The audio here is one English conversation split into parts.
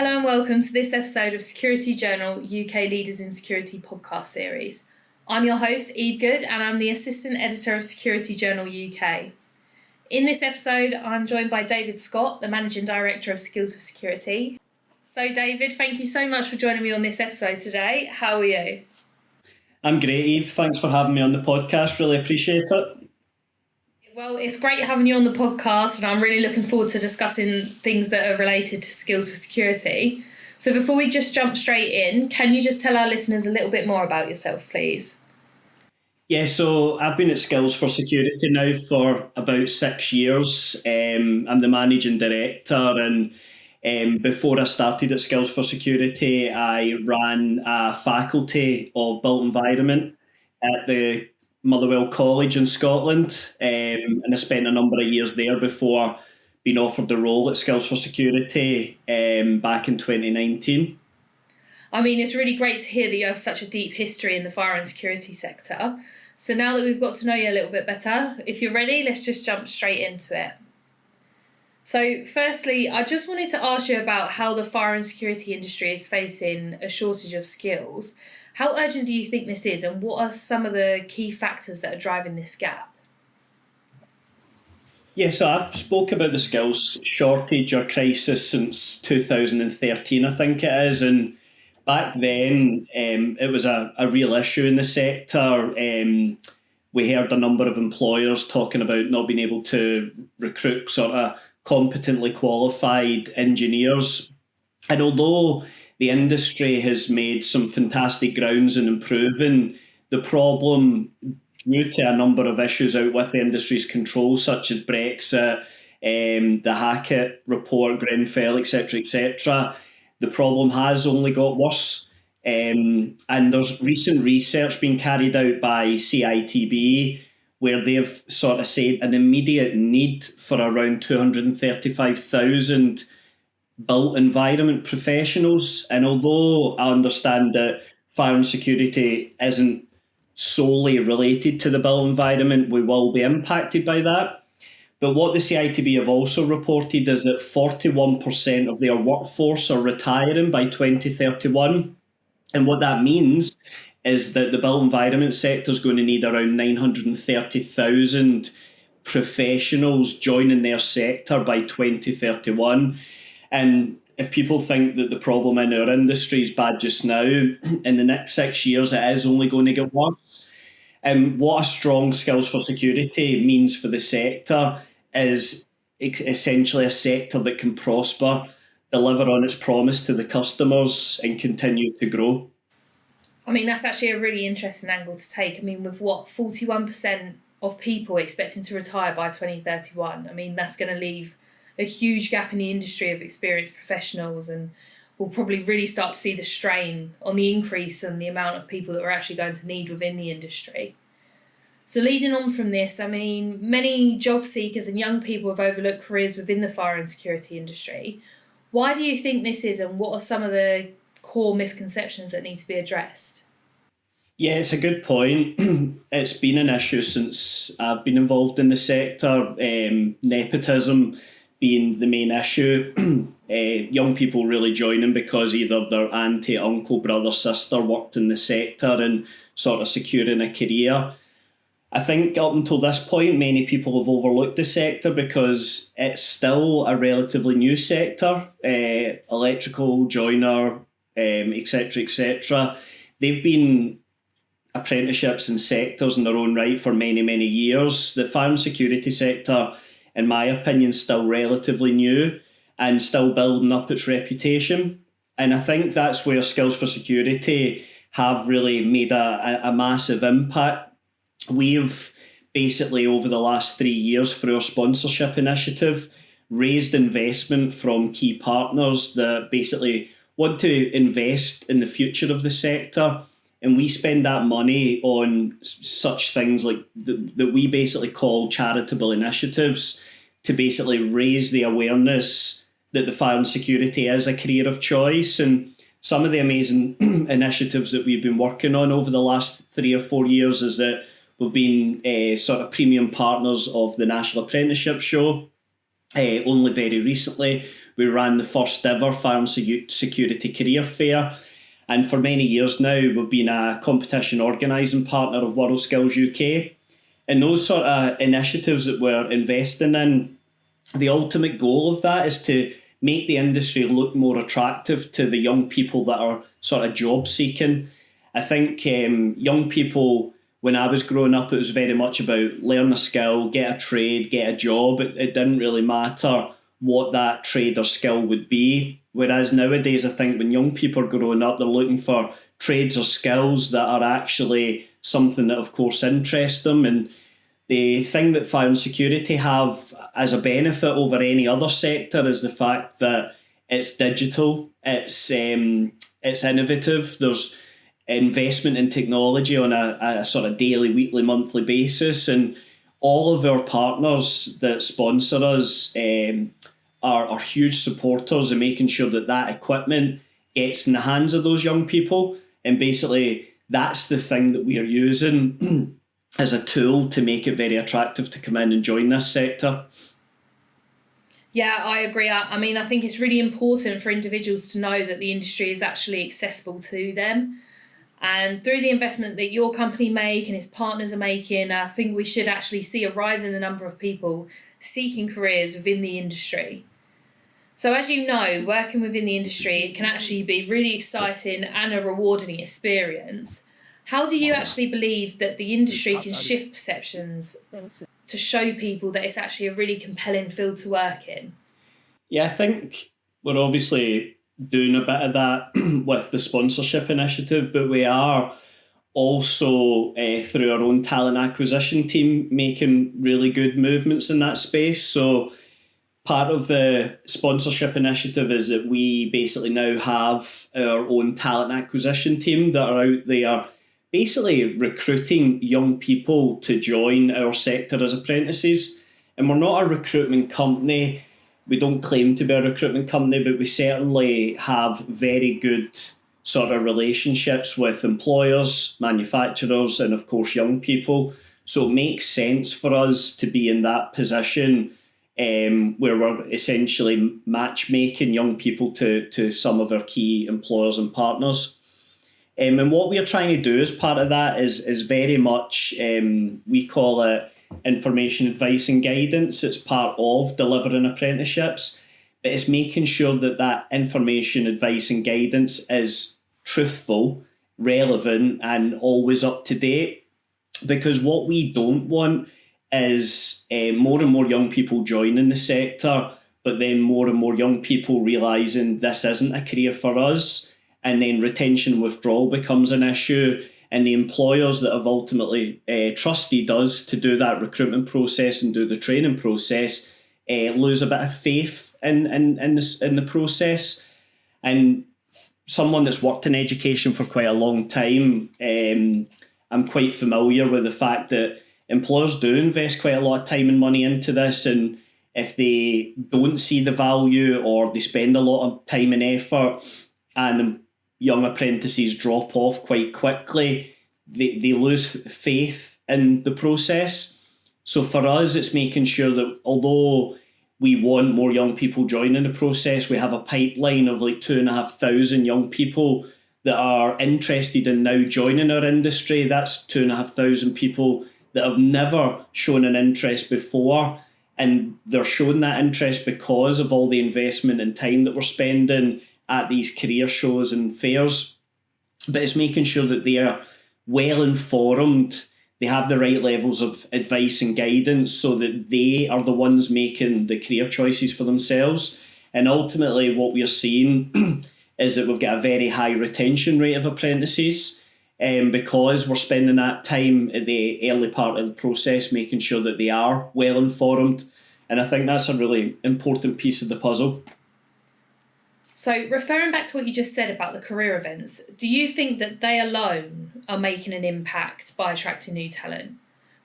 Hello and welcome to this episode of Security Journal UK Leaders in Security podcast series. I'm your host, Eve Goode, and I'm the Assistant Editor of Security Journal UK. In this episode, I'm joined by David Scott, the Managing Director of Skills for Security. So David, thank you so much for joining me on this episode today. How are you? I'm great, Eve. Thanks for having me on the podcast. Really appreciate it. Well, it's great having you on the podcast, and I'm really looking forward to discussing things that are related to skills for security. So before we just jump straight in, can you just tell our listeners a little bit more about yourself, please? Yeah, so I've been at Skills for Security now for about 6 years. I'm the Managing Director, and before I started at Skills for Security, I ran a faculty of built environment at the Motherwell College in Scotland, and I spent a number of years there before being offered the role at Skills for Security back in 2019. I mean, it's really great to hear that you have such a deep history in the fire and security sector. So now that we've got to know you a little bit better, if you're ready, let's just jump straight into it. So firstly, I just wanted to ask you about how the fire and security industry is facing a shortage of skills. How urgent do you think this is, and what are some of the key factors that are driving this gap? Yeah, so I've spoke about the skills shortage or crisis since 2013, I think it is, and back then it was a real issue in the sector. We heard a number of employers talking about not being able to recruit sort of competently qualified engineers, and although the industry has made some fantastic grounds in improving, the problem, due to a number of issues out with the industry's control, such as Brexit, the Hackett report, Grenfell, etc., the problem has only got worse. And there's recent research being carried out by CITB where they've sort of said an immediate need for around 235,000 built environment professionals. And although I understand that fire and security isn't solely related to the built environment, we will be impacted by that. But what the CITB have also reported is that 41% of their workforce are retiring by 2031. And what that means is that the built environment sector is going to need around 930,000 professionals joining their sector by 2031. And if people think that the problem in our industry is bad just now, in the next 6 years it is only going to get worse. And what a strong skills for security means for the sector is essentially a sector that can prosper, deliver on its promise to the customers, and continue to grow. I mean, that's actually a really interesting angle to take. I mean, with 41% of people expecting to retire by 2031, I mean, that's going to leave a huge gap in the industry of experienced professionals, and we'll probably really start to see the strain on the increase and the amount of people that we're actually going to need within the industry. So leading on from this, I mean, many job seekers and young people have overlooked careers within the fire and security industry. Why do you think this is, and what are some of the core misconceptions that need to be addressed? Yeah, it's a good point. It's been an issue since I've been involved in the sector, nepotism being the main issue. Young people really joining because either their auntie, uncle, brother, sister worked in the sector and sort of securing a career. I think up until this point, many people have overlooked the sector because it's still a relatively new sector. Electrical, joiner, etc. They've been apprenticeships and sectors in their own right for many, many years. The fire and security sector, in my opinion, is still relatively new and still building up its reputation. And I think that's where Skills for Security have really made a massive impact. We've basically, over the last 3 years, through our sponsorship initiative, raised investment from key partners that basically want to invest in the future of the sector. And we spend that money on such things like that we basically call charitable initiatives to basically raise the awareness that the fire and security is a career of choice. And some of the amazing initiatives that we've been working on over the last 3 or 4 years is that we've been sort of premium partners of the National Apprenticeship Show. Only very recently, we ran the first ever fire and security career fair. And for many years now, we've been a competition organising partner of WorldSkills UK. And those sort of initiatives that we're investing in, the ultimate goal of that is to make the industry look more attractive to the young people that are sort of job seeking. I think young people, when I was growing up, it was very much about learn a skill, get a trade, get a job. It didn't really matter what that trade or skill would be. Whereas nowadays, I think when young people are growing up, they're looking for trades or skills that are actually something that, of course, interests them. And the thing that fire and security have as a benefit over any other sector is the fact that it's digital, it's innovative, there's investment in technology on a sort of daily, weekly, monthly basis, and all of our partners that sponsor us are huge supporters in making sure that that equipment gets in the hands of those young people. And basically that's the thing that we are using as a tool to make it very attractive to come in and join this sector. Yeah, I agree. I mean, I think it's really important for individuals to know that the industry is actually accessible to them. And through the investment that your company make and its partners are making, I think we should actually see a rise in the number of people seeking careers within the industry. So as you know, working within the industry can actually be really exciting and a rewarding experience. How do you actually believe that the industry can shift perceptions to show people that it's actually a really compelling field to work in? Yeah, I think we're obviously doing a bit of that with the sponsorship initiative, but we are also through our own talent acquisition team making really good movements in that space. So part of the sponsorship initiative is that we basically now have our own talent acquisition team that are out there basically recruiting young people to join our sector as apprentices. And we're not a recruitment company. We don't claim to be a recruitment company, but we certainly have very good sort of relationships with employers, manufacturers, and of course young people. So it makes sense for us to be in that position where we're essentially matchmaking young people to some of our key employers and partners. And what we're trying to do as part of that is very much, we call it information, advice and guidance. It's part of delivering apprenticeships, but it's making sure that that information, advice and guidance is truthful, relevant and always up to date. Because what we don't want is more and more young people joining the sector, but then more and more young people realising this isn't a career for us, and then retention withdrawal becomes an issue, and the employers that have ultimately trusted us to do that recruitment process and do the training process lose a bit of faith in the process. And someone that's worked in education for quite a long time, I'm quite familiar with the fact that employers do invest quite a lot of time and money into this, and if they don't see the value or they spend a lot of time and effort and young apprentices drop off quite quickly, they lose faith in the process. So for us, it's making sure that although we want more young people joining the process, we have a pipeline of like 2,500 young people that are interested in now joining our industry. That's 2,500 people that have never shown an interest before, and they're showing that interest because of all the investment and time that we're spending at these career shows and fairs. But it's making sure that they are well informed, they have the right levels of advice and guidance so that they are the ones making the career choices for themselves. And ultimately what we're seeing is that we've got a very high retention rate of apprentices, because we're spending that time at the early part of the process making sure that they are well informed. And I think that's a really important piece of the puzzle. So referring back to what you just said about the career events, do you think that they alone are making an impact by attracting new talent?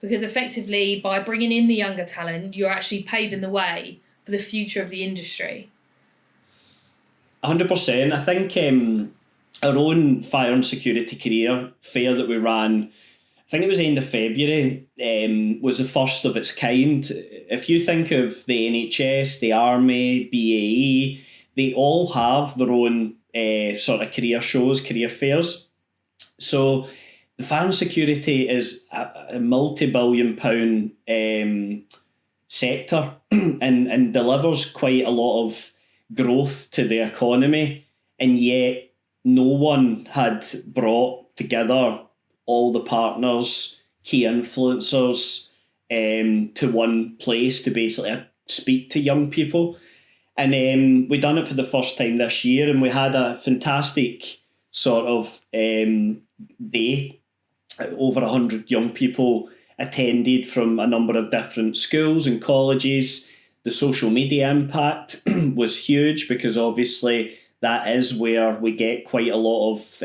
Because effectively, by bringing in the younger talent, you're actually paving the way for the future of the industry. 100%. I think our own fire and security career fair that we ran think it was end of February, was the first of its kind. If you think of the NHS, the Army, BAE, they all have their own sort of career shows, career fairs. So the fire and security is a multi-billion pound sector and delivers quite a lot of growth to the economy, and yet no one had brought together all the partners, key influencers to one place to basically speak to young people. And we done it for the first time this year, and we had a fantastic sort of day. Over 100 young people attended from a number of different schools and colleges. The social media impact was huge, because obviously that is where we get quite a lot of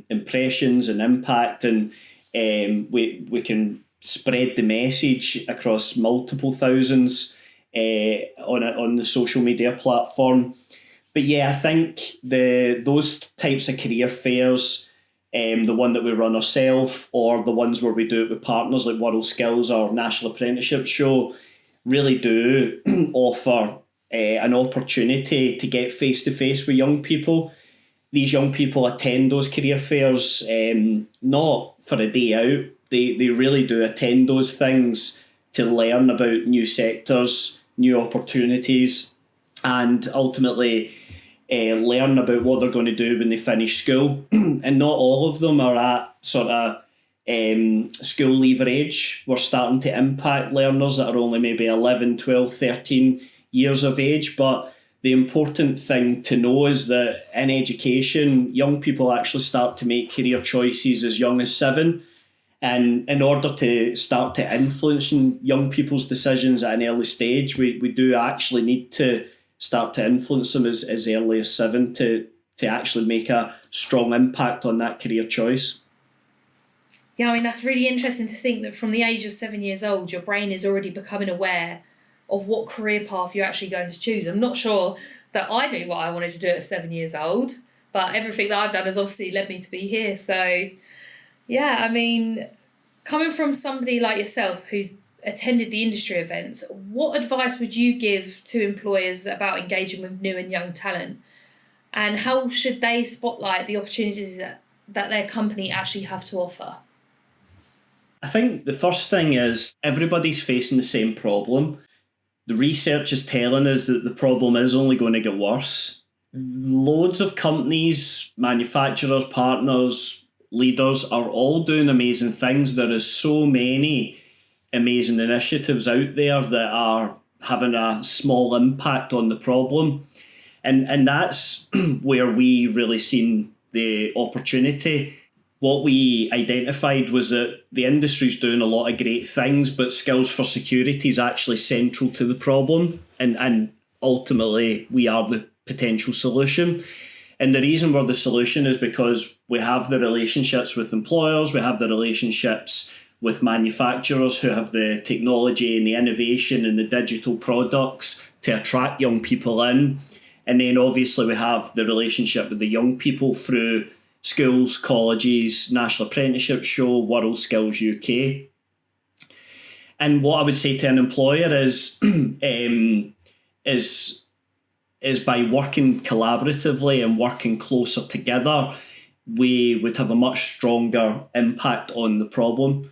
impressions and impact, and we can spread the message across multiple thousands on the social media platform. But yeah, I think those types of career fairs, the one that we run ourselves or the ones where we do it with partners like World Skills or National Apprenticeship Show, really do offer an opportunity to get face-to-face with young people. These young people attend those career fairs not for a day out. They really do attend those things to learn about new sectors, new opportunities, and ultimately learn about what they're going to do when they finish school. And not all of them are at sort of school leaver age. We're starting to impact learners that are only maybe 11, 12, 13 years of age. But the important thing to know is that in education, young people actually start to make career choices as young as 7. And in order to start to influence young people's decisions at an early stage, we do actually need to start to influence them as early as 7 to actually make a strong impact on that career choice. Yeah, I mean, that's really interesting to think that from the age of 7 years old, your brain is already becoming aware of what career path you're actually going to choose. I'm not sure that I knew what I wanted to do at 7 years old, but everything that I've done has obviously led me to be here. So, yeah, I mean, coming from somebody like yourself who's attended the industry events, what advice would you give to employers about engaging with new and young talent? And how should they spotlight the opportunities that their company actually have to offer? I think the first thing is everybody's facing the same problem. The research is telling us that the problem is only going to get worse. Loads of companies, manufacturers, partners, leaders are all doing amazing things. There is so many amazing initiatives out there that are having a small impact on the problem. And that's where we really seen the opportunity. What we identified was that the industry's doing a lot of great things, but skills for security is actually central to the problem. And ultimately, we are the potential solution. And the reason we're the solution is because we have the relationships with employers, we have the relationships with manufacturers who have the technology and the innovation and the digital products to attract young people in. And then obviously we have the relationship with the young people through schools, colleges, National Apprenticeship Show, World Skills UK. And what I would say to an employer is by working collaboratively and working closer together, we would have a much stronger impact on the problem.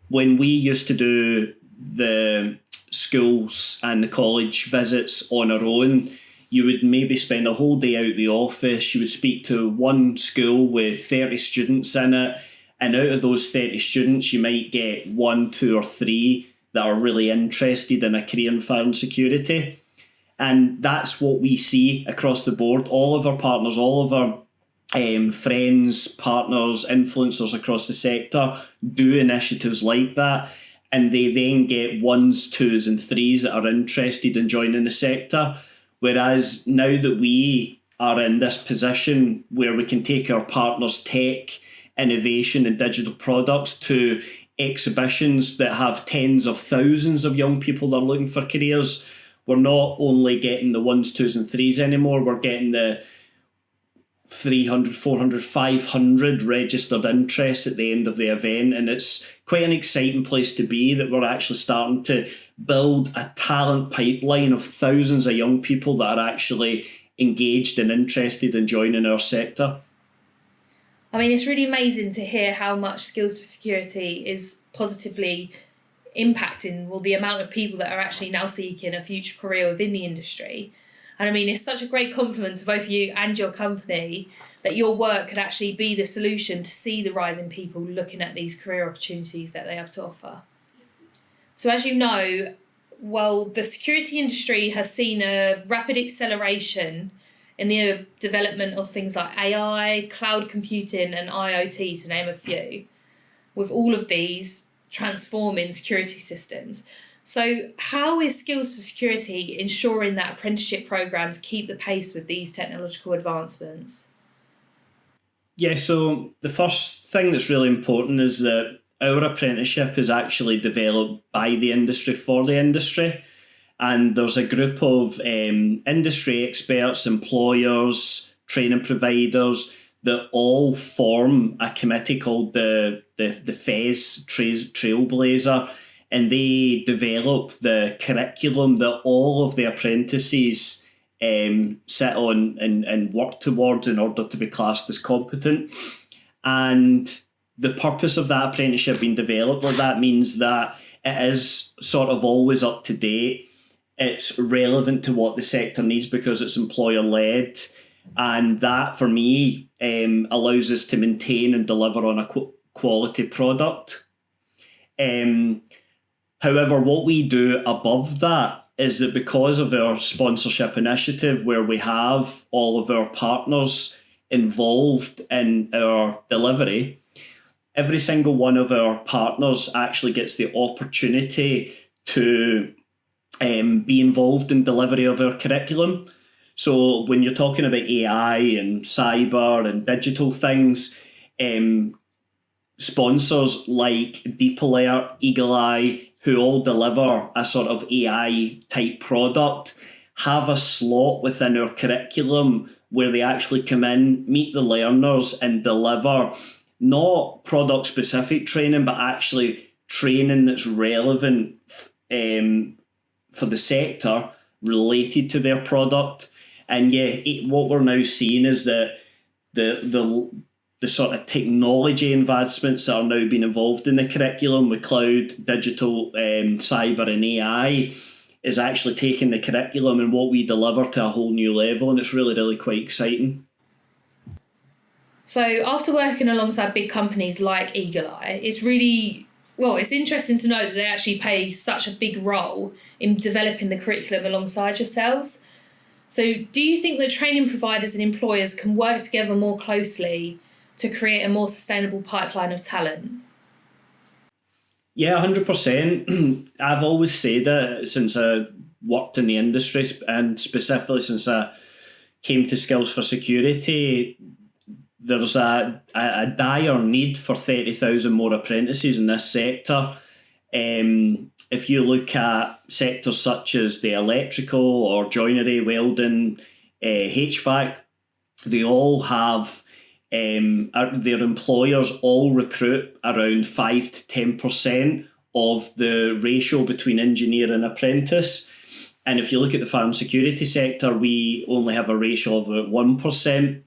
When we used to do the schools and the college visits on our own, you would maybe spend a whole day out the office, you would speak to one school with 30 students in it, and out of those 30 students, you might get 1, 2 or 3 that are really interested in a career in fire and security. And that's what we see across the board. All of our partners, all of our friends, partners, influencers across the sector do initiatives like that, and they then get 1s, 2s and 3s that are interested in joining the sector. Whereas now that we are in this position where we can take our partners' tech, innovation and digital products to exhibitions that have tens of thousands of young people that are looking for careers, we're not only getting the 1s, 2s and 3s anymore, we're getting the 300, 400, 500 registered interests at the end of the event, and it's quite an exciting place to be, that we're actually starting to build a talent pipeline of thousands of young people that are actually engaged and interested in joining our sector. I mean, it's really amazing to hear how much Skills for Security is positively impacting the amount of people that are actually now seeking a future career within the industry. And I mean, it's such a great compliment to both you and your company that your work could actually be the solution to see the rise in people looking at these career opportunities that they have to offer. So as you know, the security industry has seen a rapid acceleration in the development of things like AI, cloud computing and IoT, to name a few, with all of these transforming security systems. So how is Skills for Security ensuring that apprenticeship programs keep the pace with these technological advancements? Yeah, so the first thing that's really important is that our apprenticeship is actually developed by the industry for the industry. And there's a group of industry experts, employers, training providers that all form a committee called the FES Trailblazer, and they develop the curriculum that all of the apprentices sit on and work towards in order to be classed as competent. And the purpose of that apprenticeship being developed like that means that it is sort of always up to date. It's relevant to what the sector needs because it's employer-led. And that, for me, allows us to maintain and deliver on a quality product. However, what we do above that is that because of our sponsorship initiative, where we have all of our partners involved in our delivery, every single one of our partners actually gets the opportunity to be involved in delivery of our curriculum. So when you're talking about AI and cyber and digital things, sponsors like Deep Alert, Eagle Eye, who all deliver a sort of AI type product, have a slot within our curriculum where they actually come in, meet the learners and deliver not product specific training, but actually training that's relevant for the sector related to their product. And what we're now seeing is that the sort of technology advancements that are now being involved in the curriculum with cloud, digital, cyber and AI is actually taking the curriculum and what we deliver to a whole new level, and it's really, really quite exciting. So after working alongside big companies like Eagle Eye, it's interesting to know that they actually play such a big role in developing the curriculum alongside yourselves. So do you think that training providers and employers can work together more closely to create a more sustainable pipeline of talent? Yeah, 100%. I've always said it since I worked in the industry, and specifically since I came to Skills for Security, there's a dire need for 30,000 more apprentices in this sector. If you look at sectors such as the electrical or joinery, welding, HVAC, they all have their employers all recruit around 5 to 10% of the ratio between engineer and apprentice. And if you look at the fire and security sector, we only have a ratio of about 1%.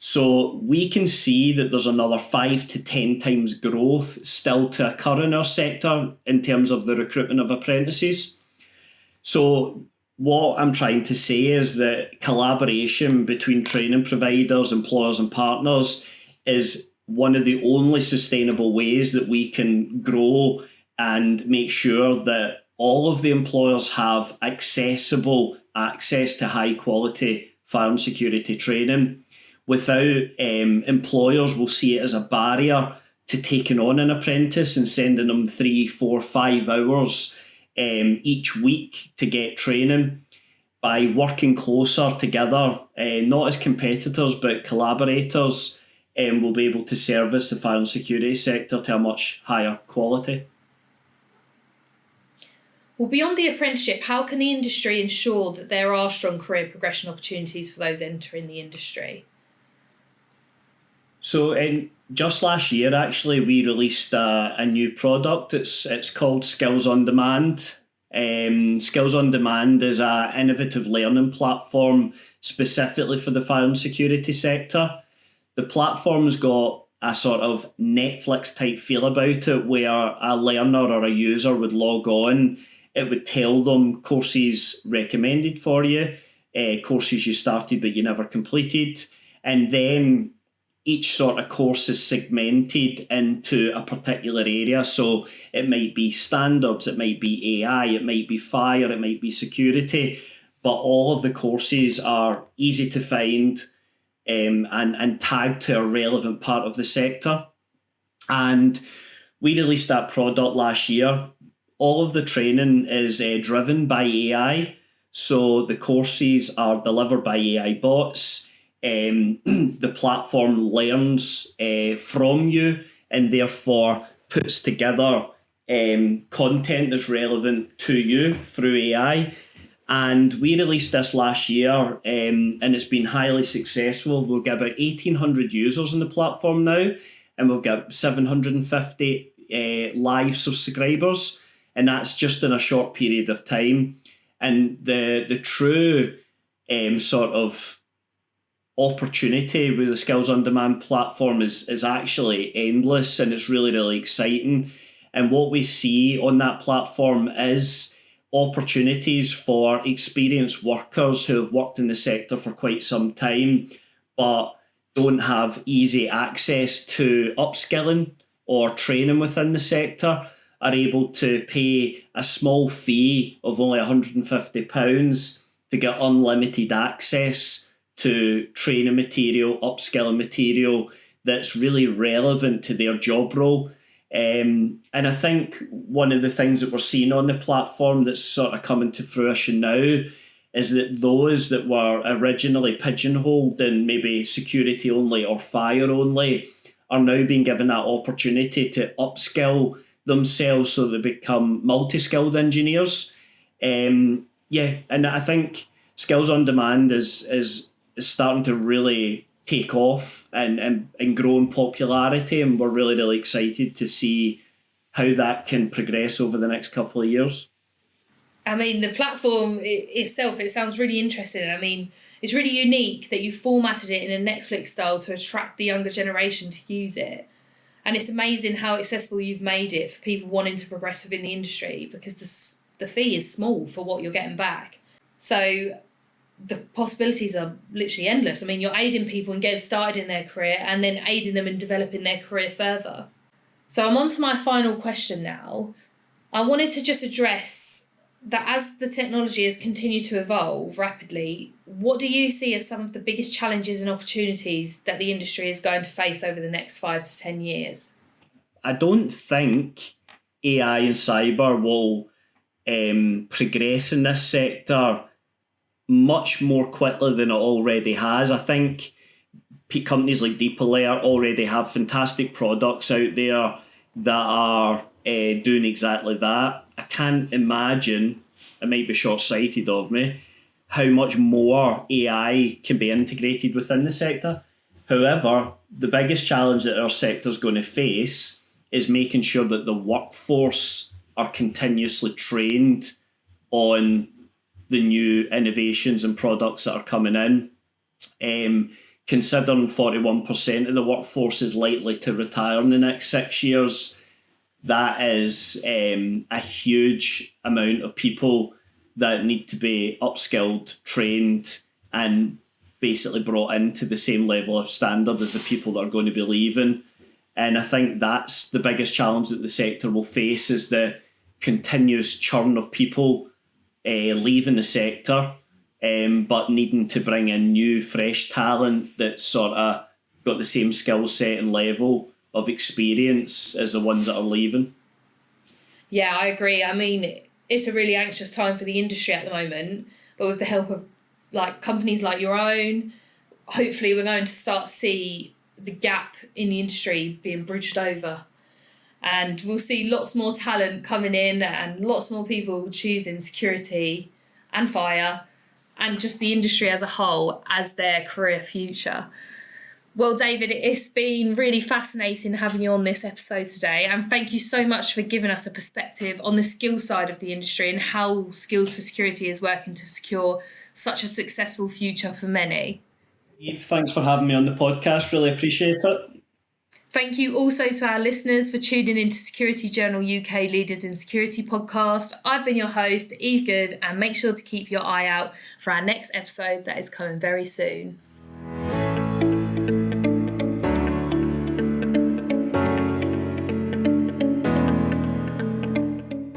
So we can see that there's another 5 to 10 times growth still to occur in our sector in terms of the recruitment of apprentices. So what I'm trying to say is that collaboration between training providers, employers and partners is one of the only sustainable ways that we can grow and make sure that all of the employers have accessible access to high quality fire and security training. Without, employers will see it as a barrier to taking on an apprentice and sending them 3, 4, 5 hours each week to get training. By working closer together, not as competitors but collaborators, we'll be able to service the fire and security sector to a much higher quality. Well, beyond the apprenticeship, how can the industry ensure that there are strong career progression opportunities for those entering the industry? So just last year, actually, we released a new product. It's called Skills on Demand. Skills on Demand is an innovative learning platform specifically for the fire and security sector. The platform's got a sort of Netflix type feel about it, where a learner or a user would log on. It would tell them courses recommended for you, courses you started but you never completed, and then each sort of course is segmented into a particular area. So it might be standards, it might be AI, it might be fire, it might be security, but all of the courses are easy to find, and tagged to a relevant part of the sector. And we released that product last year. All of the training is driven by AI. So the courses are delivered by AI bots. The platform learns from you and therefore puts together content that's relevant to you through AI. And we released this last year, and it's been highly successful. We've got about 1,800 users on the platform now, and we've got 750 live subscribers, and that's just in a short period of time. And the true sort of opportunity with the Skills on Demand platform is actually endless, and it's really, really exciting. And what we see on that platform is opportunities for experienced workers who have worked in the sector for quite some time but don't have easy access to upskilling or training within the sector, are able to pay a small fee of only £150 to get unlimited access to training material, upskilling material that's really relevant to their job role. And I think one of the things that we're seeing on the platform that's sort of coming to fruition now is that those that were originally pigeonholed in maybe security only or fire only are now being given that opportunity to upskill themselves so they become multi-skilled engineers. And I think Skills on Demand is starting to really take off and grow in popularity, and we're really, really excited to see how that can progress over the next couple of years. I mean, the platform itself, it sounds really interesting. I mean, it's really unique that you formatted it in a Netflix style to attract the younger generation to use it. And it's amazing how accessible you've made it for people wanting to progress within the industry, because the fee is small for what you're getting back. So the possibilities are literally endless. I mean, you're aiding people in getting started in their career and then aiding them in developing their career further. So I'm on to my final question now. I wanted to just address that as the technology has continued to evolve rapidly, what do you see as some of the biggest challenges and opportunities that the industry is going to face over the next 5 to 10 years? I don't think AI and cyber will progress in this sector much more quickly than it already has. I think companies like DeepAlert already have fantastic products out there that are doing exactly that. I can't imagine, it might be short-sighted of me, how much more AI can be integrated within the sector. However, the biggest challenge that our sector is going to face is making sure that the workforce are continuously trained on the new innovations and products that are coming in. Considering 41% of the workforce is likely to retire in the next 6 years, that is a huge amount of people that need to be upskilled, trained, and basically brought into the same level of standard as the people that are going to be leaving. And I think that's the biggest challenge that the sector will face, is the continuous churn of people leaving the sector, but needing to bring in new, fresh talent that's sort of got the same skill set and level of experience as the ones that are leaving. Yeah, I agree. I mean, it's a really anxious time for the industry at the moment, but with the help of companies like your own, hopefully we're going to start to see the gap in the industry being bridged over. And we'll see lots more talent coming in and lots more people choosing security and fire and just the industry as a whole as their career future. Well, David, it's been really fascinating having you on this episode today. And thank you so much for giving us a perspective on the skills side of the industry and how Skills for Security is working to secure such a successful future for many. Eve, thanks for having me on the podcast. Really appreciate it. Thank you also to our listeners for tuning into Security Journal UK Leaders in Security podcast. I've been your host, Eve Goode, and make sure to keep your eye out for our next episode that is coming very soon.